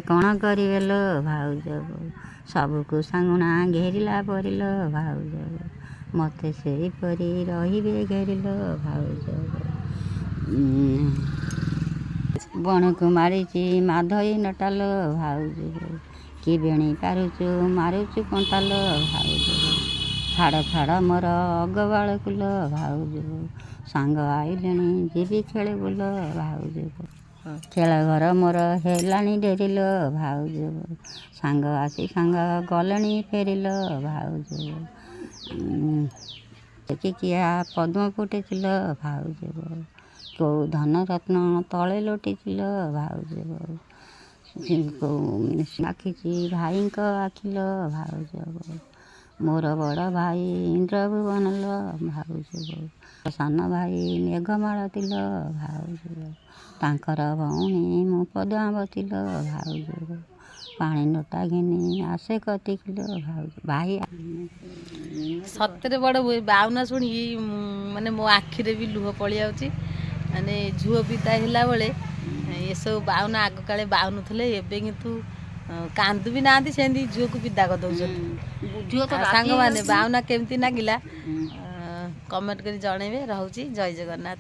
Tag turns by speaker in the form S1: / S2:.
S1: କ'ଣ କରିବେ ଲୋ ଭାଉଜ ବୋଉ, ସବୁକୁ ସାଙ୍ଗୁଣା ଘେରିଲା ପରିଲ ଭାଉଜ ବୋଉ, ମୋତେ ସେହିପରି ରହିବେ ଘେରିଲ ଭାଉଜ ବୋଉ। ବଣକୁ ମାରିଛି ମାଧଇ ନଟାଲ ଭାଉଜ ବୋଉ, କି ବେଣୀ ପାରୁଛୁ ମାରୁଛୁ କଣ୍ଟାଲ ଭାଉଜ ବୋଉ। ଛାଡ଼ ଛାଡ଼ ମୋର ଅଗବାଳ କୁଲ ଭାଉଜ ବୋଉ, ସାଙ୍ଗ ଆଇଲେଣି ଯିବି ଖେଳେ ବୁଲ ଭାଉଜ ବୋଉ। ଖେଳ ଘର ମୋର ହେଲାଣି ଡେରିଲ ଭାଉଜ ବୋଉ, ସାଙ୍ଗ ଆସି ସାଙ୍ଗ ଗଲେଣି ଫେରିଲ ଭାଉଜ ବୋଉ। କିକିଆ ପଦ୍ମ ଫୁଟିଥିଲ ଭାଉଜ ବୋଉ, କୋଉ ଧନ ରତ୍ନ ତଳେ ଲୋଟିଥିଲ ଭାଉଜ ବୋଉ। ଆଖିଛି ଭାଇଙ୍କ ଆଖିଲ ଭାଉଜ ବୋଉ, ମୋର ବଡ଼ ଭାଇ ଇନ୍ଦ୍ରଭୁବନଲ ଭାଉଜ ବୋଉ। ସାନ ଭାଇ ମେଘମାଳ ଥିଲ ଭାଉଜ ବୋଉ, ତାଙ୍କର ଭଉଣୀ ମୁଁ ପଦୁଆଁବତିଲ ଭାଉଜ ବୋଉ। ପାଣି ନୋଟା ଘିନି ଆସେ କତିକିଲ ଭାଉଜ ଭାଇ।
S2: ସତରେ ବଡ଼ ବାଉନା ଶୁଣିକି ମାନେ ମୋ ଆଖିରେ ବି ଲୁହ ପଳେଇ ଯାଉଛି। ମାନେ ଝୁଅ ବିଦା ହେଲା ବେଳେ ଏସବୁ ବାଉନା ଆଗକାଳେ ବାଉନୁଥିଲେ, ଏବେ କିନ୍ତୁ କାନ୍ଦୁ ବି ନାହାନ୍ତି, ସେମିତି ଝୁଅକୁ ବିଦା କରିଦେଉଛନ୍ତି। ସାଙ୍ଗମାନେ ବାଉନା କେମିତି ଲାଗିଲା କମେଣ୍ଟ କରି ଜଣେଇବେ। ରହୁଛି, ଜୟ ଜଗନ୍ନାଥ।